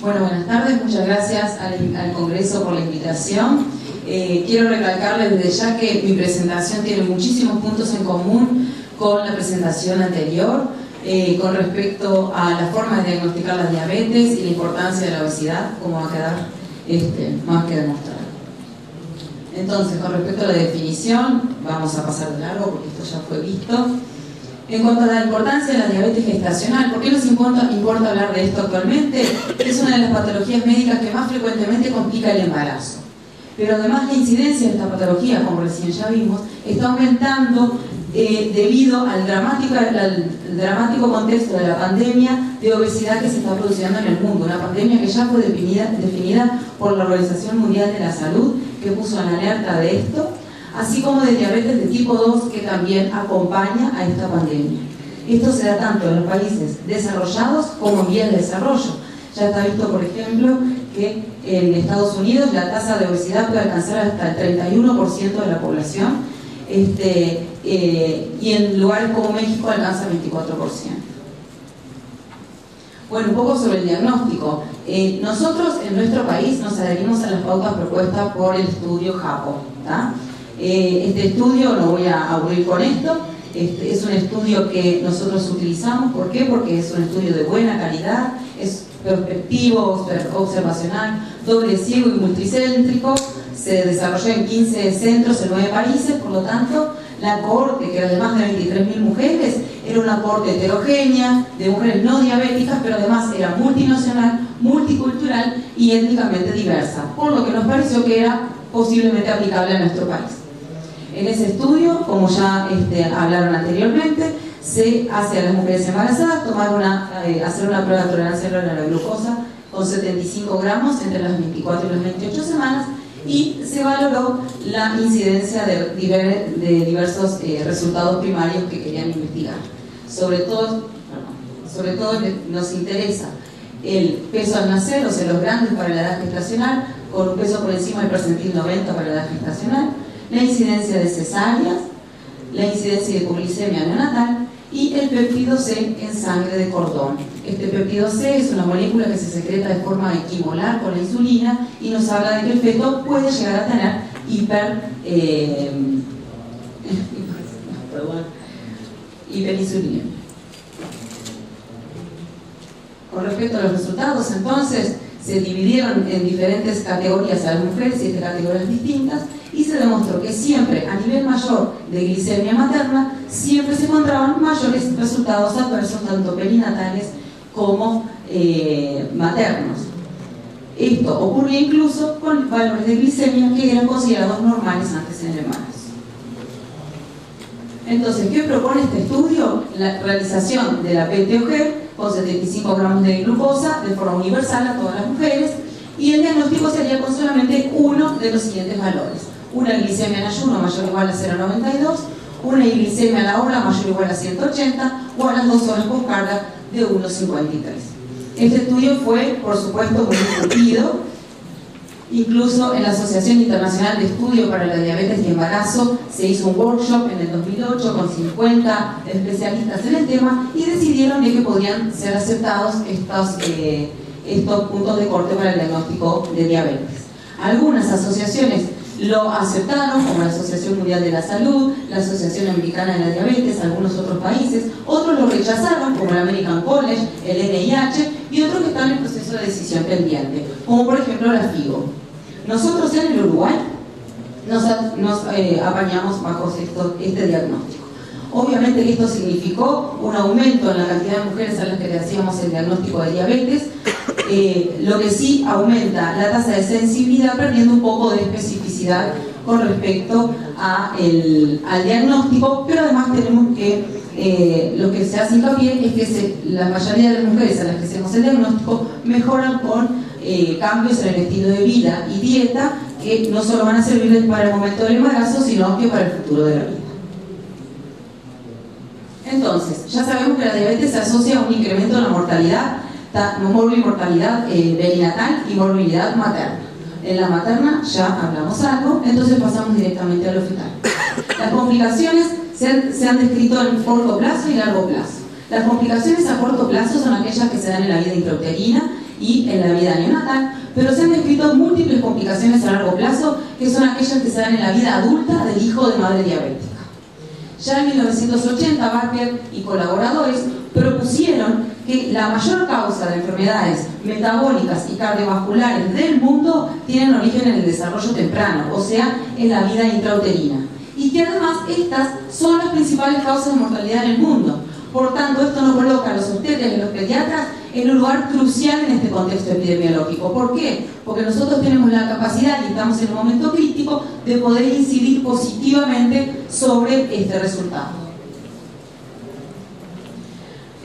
Bueno, buenas tardes, muchas gracias al Congreso por la invitación. Quiero recalcarles desde ya que mi presentación tiene muchísimos puntos en común con la presentación anterior, con respecto a la forma de diagnosticar la diabetes y la importancia de la obesidad, como va a quedar más que demostrado. Entonces, con respecto a la definición, vamos a pasar de largo porque esto ya fue visto. En cuanto a la importancia de la diabetes gestacional, ¿por qué nos importa hablar de esto actualmente? Es una de las patologías médicas que más frecuentemente complica el embarazo. Pero además la incidencia de esta patología, como recién ya vimos, está aumentando debido al dramático contexto de la pandemia de obesidad que se está produciendo en el mundo. Una pandemia que ya fue definida por la Organización Mundial de la Salud, que puso en alerta de esto, así como de diabetes de tipo 2 que también acompaña a esta pandemia. Esto se da tanto en los países desarrollados como en vías de desarrollo. Ya está visto, por ejemplo, que en Estados Unidos la tasa de obesidad puede alcanzar hasta el 31% de la población y en lugares como México alcanza el 24%. Bueno, un poco sobre el diagnóstico. Nosotros en nuestro país nos adherimos a las pautas propuestas por el estudio JAPO, ¿tá? Este estudio, no voy a aburrir con esto, es un estudio que nosotros utilizamos. ¿Por qué? Porque es un estudio de buena calidad, es prospectivo, observacional, doble ciego y multicéntrico, se desarrolló en 15 centros en 9 países, por lo tanto, la cohorte, que era de más de 23.000 mujeres, era una cohorte heterogénea, de mujeres no diabéticas, pero además era multinacional, multicultural y étnicamente diversa, por lo que nos pareció que era posiblemente aplicable a nuestro país. En ese estudio, como ya hablaron anteriormente, se hace a las mujeres embarazadas hacer una prueba de tolerancia a la glucosa con 75 gramos entre las 24 y las 28 semanas y se valoró la incidencia de diversos resultados primarios que querían investigar. Sobre todo nos interesa el peso al nacer, o sea, los grandes para la edad gestacional, con un peso por encima del percentil 90 para la edad gestacional, la incidencia de cesáreas, la incidencia de hipoglicemia neonatal y el péptido C en sangre de cordón. Este péptido C es una molécula que se secreta de forma equimolar con la insulina y nos habla de que el feto puede llegar a tener hiperinsulinemia. Con respecto a los resultados, entonces, se dividieron en diferentes categorías a las mujeres, 7 categorías distintas, y se demostró que siempre, a nivel mayor de glicemia materna, siempre se encontraban mayores resultados adversos, tanto perinatales como maternos. Esto ocurría incluso con valores de glicemia que eran considerados normales antes en el embarazo. Entonces, ¿qué propone este estudio? La realización de la PTOG con 75 gramos de glucosa de forma universal a todas las mujeres, y el diagnóstico sería con solamente uno de los siguientes valores: una glicemia en ayuno mayor o igual a 0,92, una glicemia a la hora mayor o igual a 180 o a las 2 horas postcarga de 1,53. Este estudio fue, por supuesto, muy discutido. Incluso en la Asociación Internacional de Estudio para la Diabetes y Embarazo se hizo un workshop en el 2008 con 50 especialistas en el tema y decidieron de que podían ser aceptados estos puntos de corte para el diagnóstico de diabetes. Algunas asociaciones lo aceptaron, como la Asociación Mundial de la Salud, la Asociación Americana de la Diabetes, algunos otros países. Otros lo rechazaron, como el American College, el NIH, y otros que están en proceso de decisión pendiente, como por ejemplo la FIGO. Nosotros en el Uruguay nos apañamos bajo este diagnóstico. Obviamente que esto significó un aumento en la cantidad de mujeres a las que le hacíamos el diagnóstico de diabetes, lo que sí aumenta la tasa de sensibilidad, perdiendo un poco de especificidad con respecto al diagnóstico, pero además tenemos que lo que se hace hincapié es que la mayoría de las mujeres a las que hacemos el diagnóstico mejoran con cambios en el estilo de vida y dieta que no solo van a servirles para el momento del embarazo, sino que para el futuro de la vida. Entonces, ya sabemos que la diabetes se asocia a un incremento en la mortalidad, mortalidad perinatal y morbilidad materna. En la materna ya hablamos algo, entonces pasamos directamente a lo fetal. Las complicaciones se han descrito en corto plazo y largo plazo. Las complicaciones a corto plazo son aquellas que se dan en la vida intrauterina y en la vida neonatal, pero se han descrito múltiples complicaciones a largo plazo, que son aquellas que se dan en la vida adulta del hijo de madre diabética. Ya en 1980, Baker y colaboradores propusieron que la mayor causa de enfermedades metabólicas y cardiovasculares del mundo tienen origen en el desarrollo temprano, o sea, en la vida intrauterina. Y que además estas son las principales causas de mortalidad en el mundo. Por tanto, esto nos coloca a los obstetras y a los pediatras en un lugar crucial en este contexto epidemiológico. ¿Por qué? Porque nosotros tenemos la capacidad, y estamos en un momento crítico, de poder incidir positivamente sobre este resultado.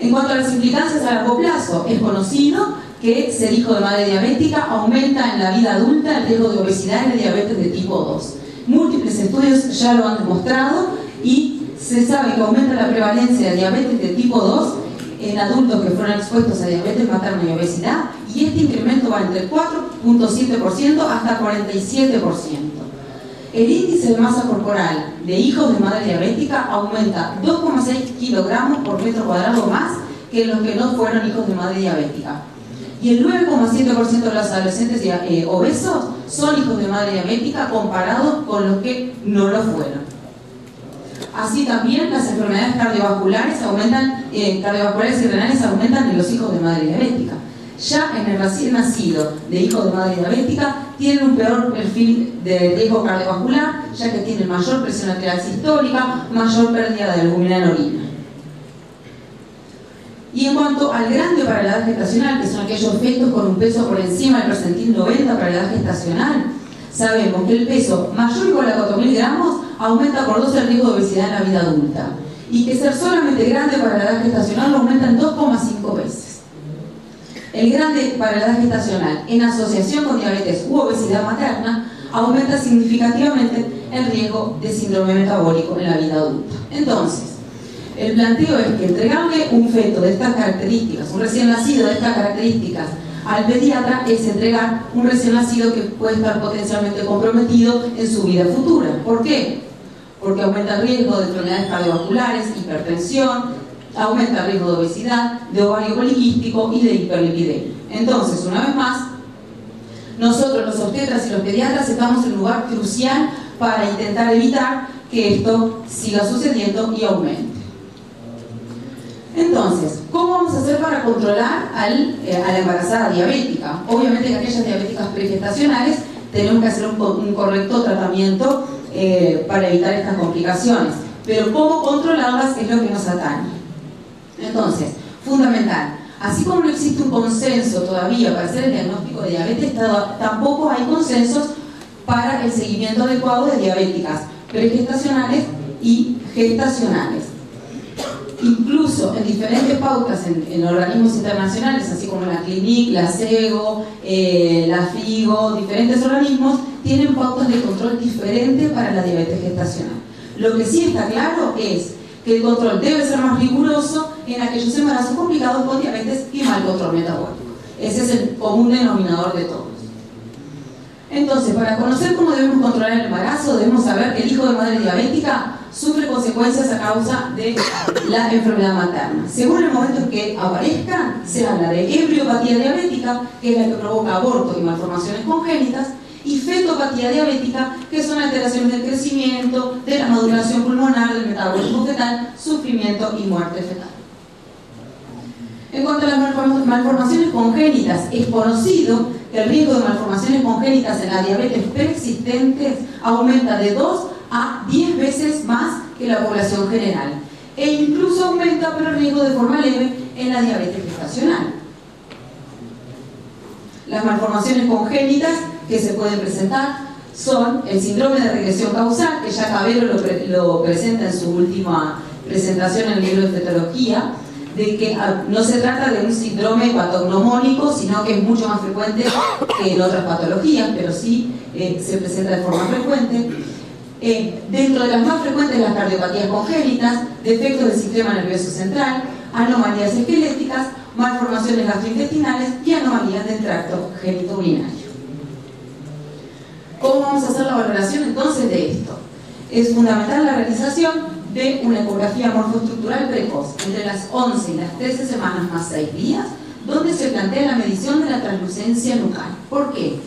En cuanto a las implicancias a largo plazo, es conocido que ser hijo de madre diabética aumenta en la vida adulta el riesgo de obesidad y de diabetes de tipo 2. Múltiples estudios ya lo han demostrado y se sabe que aumenta la prevalencia de diabetes de tipo 2 en adultos que fueron expuestos a diabetes materna y obesidad, y este incremento va entre 4.7% hasta 47%. El índice de masa corporal de hijos de madre diabética aumenta 2,6 kilogramos por metro cuadrado más que los que no fueron hijos de madre diabética. Y el 9,7% de los adolescentes obesos son hijos de madre diabética comparados con los que no lo fueron. Así también las enfermedades cardiovasculares y renales aumentan en los hijos de madre diabética. Ya en el recién nacido de hijos de madre diabética tienen un peor perfil de riesgo cardiovascular, ya que tienen mayor presión arterial sistólica, mayor pérdida de albúmina en orina. Y en cuanto al grande para la edad gestacional, que son aquellos efectos con un peso por encima del percentil 90 para la edad gestacional, sabemos que el peso mayor o igual a 4.000 gramos aumenta por 2 el riesgo de obesidad en la vida adulta, y que ser solamente grande para la edad gestacional lo aumenta en 2,5 veces. El grande para la edad gestacional en asociación con diabetes u obesidad materna aumenta significativamente el riesgo de síndrome metabólico en la vida adulta. Entonces, el planteo es que entregarle un feto de estas características, un recién nacido de estas características, al pediatra es entregar un recién nacido que puede estar potencialmente comprometido en su vida futura. ¿Por qué? Porque aumenta el riesgo de enfermedades cardiovasculares, hipertensión, aumenta el riesgo de obesidad, de ovario poliquístico y de hiperlipidemia. Entonces, una vez más, nosotros los obstetras y los pediatras estamos en un lugar crucial para intentar evitar que esto siga sucediendo y aumente. Entonces, ¿cómo vamos a hacer para controlar a la embarazada diabética? Obviamente que aquellas diabéticas pregestacionales tenemos que hacer un correcto tratamiento para evitar estas complicaciones, pero cómo controlarlas es lo que nos atañe. Entonces, fundamental, así como no existe un consenso todavía para hacer el diagnóstico de diabetes, tampoco hay consensos para el seguimiento adecuado de diabéticas pregestacionales y gestacionales. Incluso en diferentes pautas en organismos internacionales, así como la CLINIC, la CEGO, la FIGO, diferentes organismos, tienen pautas de control diferentes para la diabetes gestacional. Lo que sí está claro es que el control debe ser más riguroso en aquellos embarazos complicados con diabetes y mal control metabólico. Ese es el común denominador de todos. Entonces, para conocer cómo debemos controlar el embarazo, debemos saber que el hijo de madre diabética sufre consecuencias a causa de la enfermedad materna. Según el momento en que aparezcan, se habla de embriopatía diabética, que es la que provoca aborto y malformaciones congénitas, y fetopatía diabética, que son alteraciones del crecimiento, de la maduración pulmonar, del metabolismo fetal, sufrimiento y muerte fetal. En cuanto a las malformaciones congénitas, es conocido que el riesgo de malformaciones congénitas en la diabetes preexistentes aumenta de 2 a 10 veces más que la población general, e incluso aumenta pero el riesgo de forma leve en la diabetes gestacional. Las malformaciones congénitas que se pueden presentar son el síndrome de regresión causal, que ya Cabero lo presenta en su última presentación en el libro de fetología, de que no se trata de un síndrome patognomónico, sino que es mucho más frecuente que en otras patologías, pero sí se presenta de forma frecuente. Dentro de las más frecuentes, las cardiopatías congénitas, defectos del sistema nervioso central, anomalías esqueléticas, malformaciones gastrointestinales y anomalías del tracto genitourinario. ¿Cómo vamos a hacer la valoración entonces de esto? Es fundamental la realización de una ecografía morfoestructural precoz entre las 11 y las 13 semanas más 6 días donde se plantea la medición de la translucencia nucal. ¿Por qué?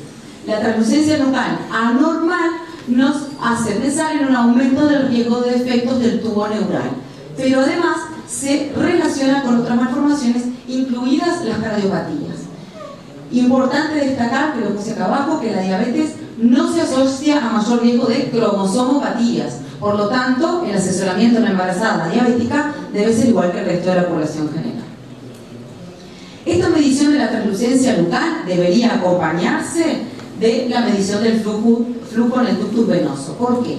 La translucencia nucal anormal nos hace pensar en un aumento del riesgo de defectos del tubo neural, pero además se relaciona con otras malformaciones, incluidas las cardiopatías. Importante destacar, que lo puse acá abajo, que la diabetes no se asocia a mayor riesgo de cromosomopatías. Por lo tanto, el asesoramiento en la embarazada diabética debe ser igual que el resto de la población general. Esta medición de la translucencia nucal debería acompañarse de la medición del flujo en el ductus venoso. ¿Por qué?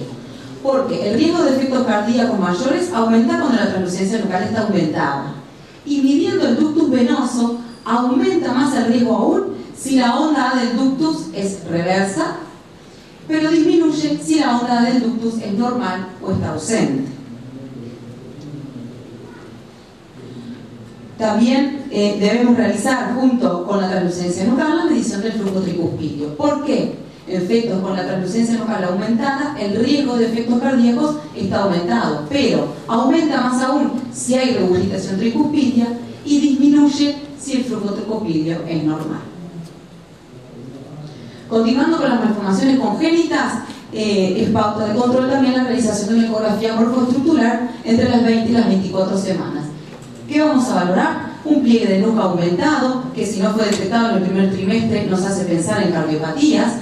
Porque el riesgo de efectos cardíacos mayores aumenta cuando la translucencia nucal está aumentada. Y midiendo el ductus venoso, aumenta más el riesgo aún si la onda A del ductus es reversa, pero disminuye si la onda A del ductus es normal o está ausente. También debemos realizar, junto con la translucencia nucal, la medición del flujo tricuspidio. ¿Por qué? Efectos con la translucencia nucal aumentada, el riesgo de efectos cardíacos está aumentado, pero aumenta más aún si hay regurgitación tricuspidia y disminuye si el flujo tricuspidio es normal. Continuando con las malformaciones congénitas, es pauta de control también la realización de una ecografía morfoestructural entre las 20 y las 24 semanas. ¿Qué vamos a valorar? Un pliegue de nuca aumentado, que si no fue detectado en el primer trimestre nos hace pensar en cardiopatías,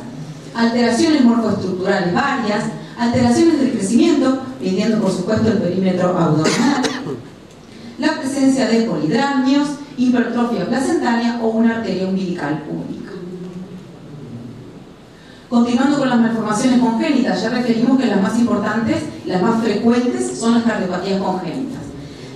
alteraciones morfoestructurales varias, alteraciones del crecimiento, midiendo por supuesto el perímetro abdominal, la presencia de polidramios, hipertrofia placentaria o una arteria umbilical única. Continuando con las malformaciones congénitas, ya referimos que las más importantes, las más frecuentes, son las cardiopatías congénitas.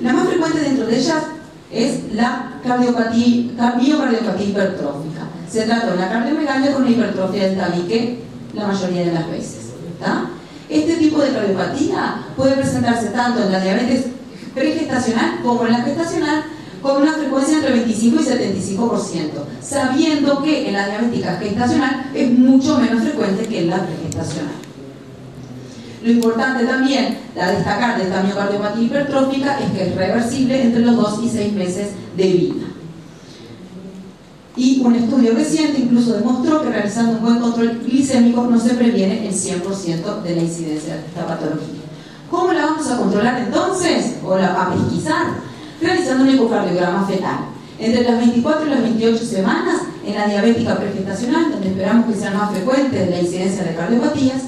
La más frecuente dentro de ellas es la miocardiopatía hipertrófica. Se trata de una cardiomegalia con una hipertrofia del tabique la mayoría de las veces. ¿Tá? Este tipo de cardiopatía puede presentarse tanto en la diabetes pregestacional como en la gestacional, con una frecuencia entre 25 y 75%, sabiendo que en la diabética gestacional es mucho menos frecuente que en la pregestacional. Lo importante también a destacar de esta miocardiopatía hipertrófica es que es reversible entre los 2 y 6 meses de vida. Y un estudio reciente incluso demostró que realizando un buen control glicémico no se previene el 100% de la incidencia de esta patología. ¿Cómo la vamos a controlar entonces? ¿O a pesquisar? Realizando un ecocardiograma fetal. Entre las 24 y las 28 semanas, en la diabética pregestacional, donde esperamos que sea más frecuente la incidencia de cardiopatías,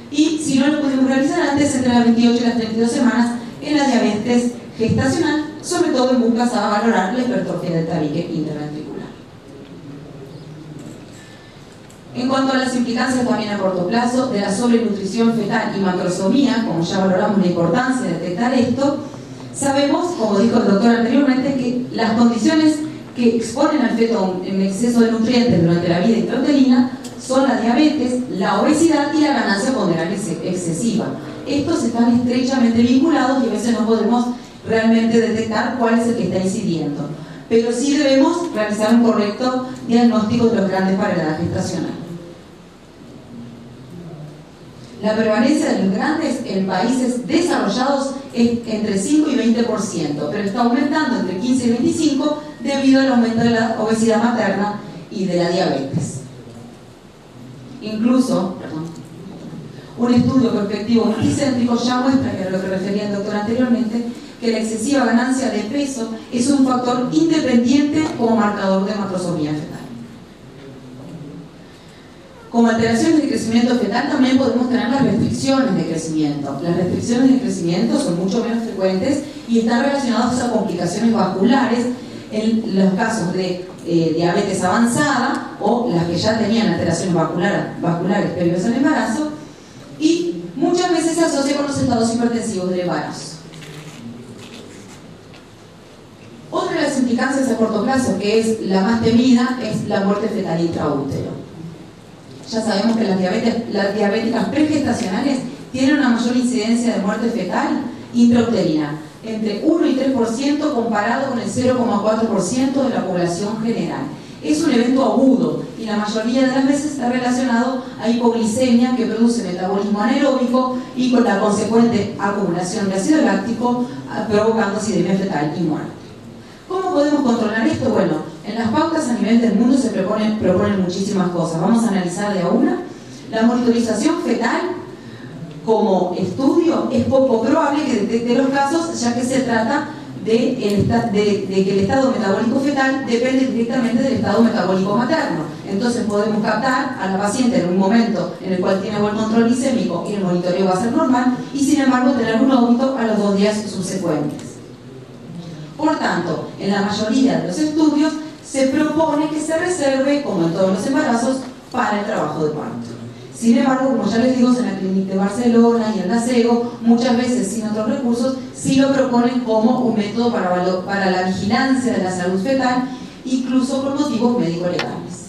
y si no lo pudimos realizar antes, entre las 28 y las 32 semanas, en la diabetes gestacional, sobre todo en busca a valorar la hipertrofia del tabique interventricular. En cuanto a las implicancias también a corto plazo de la sobrenutrición fetal y macrosomía, como ya valoramos la importancia de detectar esto, sabemos, como dijo el doctor anteriormente, que las condiciones que exponen al feto en exceso de nutrientes durante la vida intrauterina son la diabetes, la obesidad y la ganancia ponderal excesiva. Estos están estrechamente vinculados y a veces no podemos realmente detectar cuál es el que está incidiendo. Pero sí debemos realizar un correcto diagnóstico de los grandes para la edad gestacional. La prevalencia de los grandes en países desarrollados es entre 5 y 20%, pero está aumentando entre 15 y 25% debido al aumento de la obesidad materna y de la diabetes. Incluso, un estudio prospectivo multicéntrico ya muestra, que era lo que refería el doctor anteriormente, que la excesiva ganancia de peso es un factor independiente como marcador de macrosomía fetal. Como alteraciones de crecimiento fetal también podemos tener las restricciones de crecimiento. Las restricciones de crecimiento son mucho menos frecuentes y están relacionadas a complicaciones vasculares en los casos de diabetes avanzada o las que ya tenían alteraciones vasculares previos al embarazo, y muchas veces se asocia con los estados hipertensivos del embarazo. Otra de las implicancias a corto plazo, que es la más temida, es la muerte fetal intraútero. Ya sabemos que las diabéticas pregestacionales tienen una mayor incidencia de muerte fetal intrauterina, entre 1 y 3% comparado con el 0,4% de la población general. Es un evento agudo y la mayoría de las veces está relacionado a hipoglicemia, que produce metabolismo anaeróbico y con la consecuente acumulación de ácido láctico, provocando acidemia fetal y muerte. ¿Cómo podemos controlar esto? Bueno, En las pautas a nivel del mundo se proponen muchísimas cosas. Vamos a analizar de a una. La monitorización fetal como estudio es poco probable que detecte los casos, ya que se trata de que el estado metabólico fetal depende directamente del estado metabólico materno. Entonces podemos captar a la paciente en un momento en el cual tiene buen control glicémico y el monitoreo va a ser normal, y sin embargo tener un óbito a los 2 días subsecuentes. Por tanto, en la mayoría de los estudios se propone que se reserve, como en todos los embarazos, para el trabajo de parto. Sin embargo, como ya les digo, en la Clínica de Barcelona y en la SEGO, muchas veces sin otros recursos, sí lo proponen como un método para la vigilancia de la salud fetal, incluso por motivos médico-legales.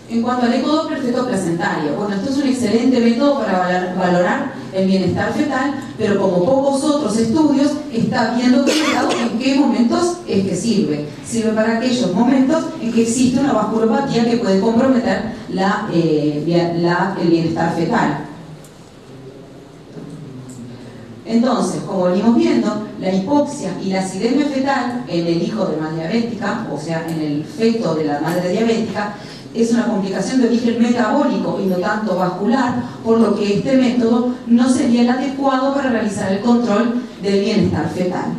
En cuanto al ecodoppler feto-placentario, bueno, esto es un excelente método para valorar el bienestar fetal, pero como pocos otros estudios, está bien documentado en qué momentos es que sirve. Sirve para aquellos momentos en que existe una vasculopatía que puede comprometer el bienestar fetal. Entonces, como venimos viendo, la hipoxia y la acidemia fetal en el hijo de madre diabética, o sea, en el feto de la madre diabética, es una complicación de origen metabólico y no tanto vascular, por lo que este método no sería el adecuado para realizar el control del bienestar fetal.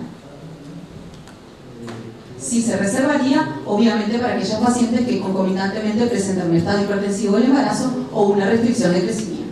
Sí se reservaría, obviamente, para aquellos pacientes que concomitantemente presentan un estado hipertensivo del embarazo o una restricción de crecimiento.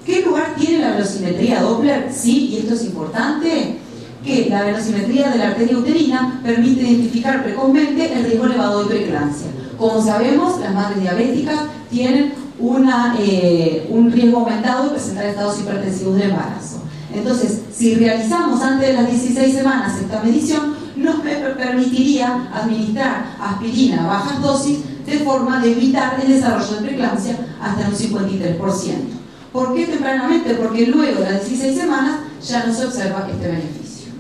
¿Qué lugar tiene la velocimetría Doppler? Sí, y esto es importante, que la velocimetría de la arteria uterina permite identificar precozmente el riesgo elevado de preeclampsia. Como sabemos, las madres diabéticas tienen un riesgo aumentado de presentar estados hipertensivos del embarazo. Entonces, si realizamos antes de las 16 semanas esta medición, nos permitiría administrar aspirina a bajas dosis de forma de evitar el desarrollo de preeclampsia hasta un 53%. ¿Por qué tempranamente? Porque luego de las 16 semanas ya no se observa este beneficio.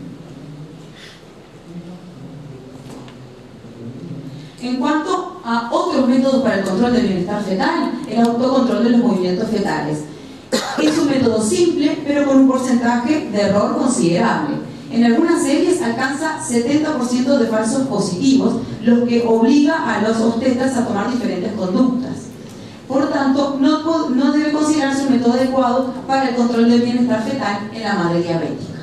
En cuanto a otros métodos para el control del bienestar fetal, el autocontrol de los movimientos fetales. Es un método simple, pero con un porcentaje de error considerable. En algunas series alcanza 70% de falsos positivos, lo que obliga a los obstetras a tomar diferentes conductas. Por tanto, no debe considerarse un método adecuado para el control del bienestar fetal en la madre diabética.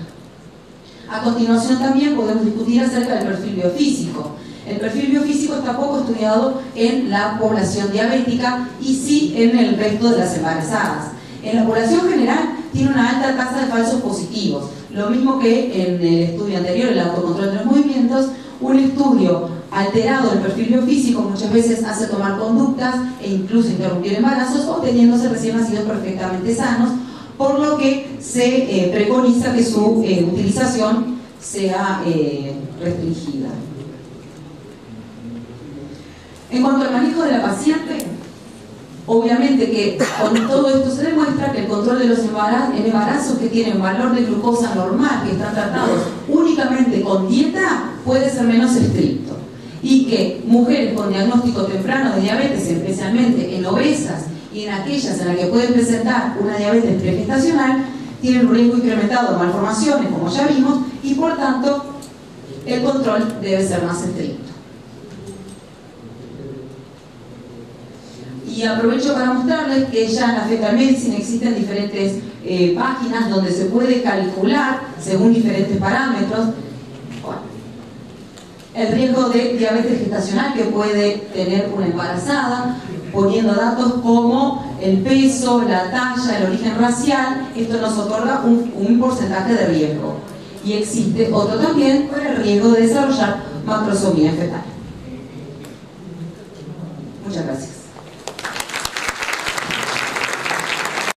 A continuación también podemos discutir acerca del perfil biofísico. El perfil biofísico está poco estudiado en la población diabética y sí en el resto de las embarazadas. En la población general tiene una alta tasa de falsos positivos, lo mismo que en el estudio anterior, el autocontrol de los movimientos. Un estudio alterado del perfil biofísico muchas veces hace tomar conductas e incluso interrumpir embarazos, obteniéndose recién nacidos perfectamente sanos, por lo que se preconiza que su utilización sea restringida. En cuanto al manejo de la paciente, obviamente que con todo esto se demuestra que el control de los embarazos que tienen valor de glucosa normal, que están tratados únicamente con dieta, puede ser menos estricto. Y que mujeres con diagnóstico temprano de diabetes, especialmente en obesas y en aquellas en las que pueden presentar una diabetes pregestacional, tienen un riesgo incrementado de malformaciones, como ya vimos, y por tanto el control debe ser más estricto. Y aprovecho para mostrarles que ya en la Fetal Medicine existen diferentes páginas donde se puede calcular, según diferentes parámetros, el riesgo de diabetes gestacional que puede tener una embarazada, poniendo datos como el peso, la talla, el origen racial. Esto nos otorga un porcentaje de riesgo. Y existe otro también por el riesgo de desarrollar macrosomía fetal. Muchas gracias.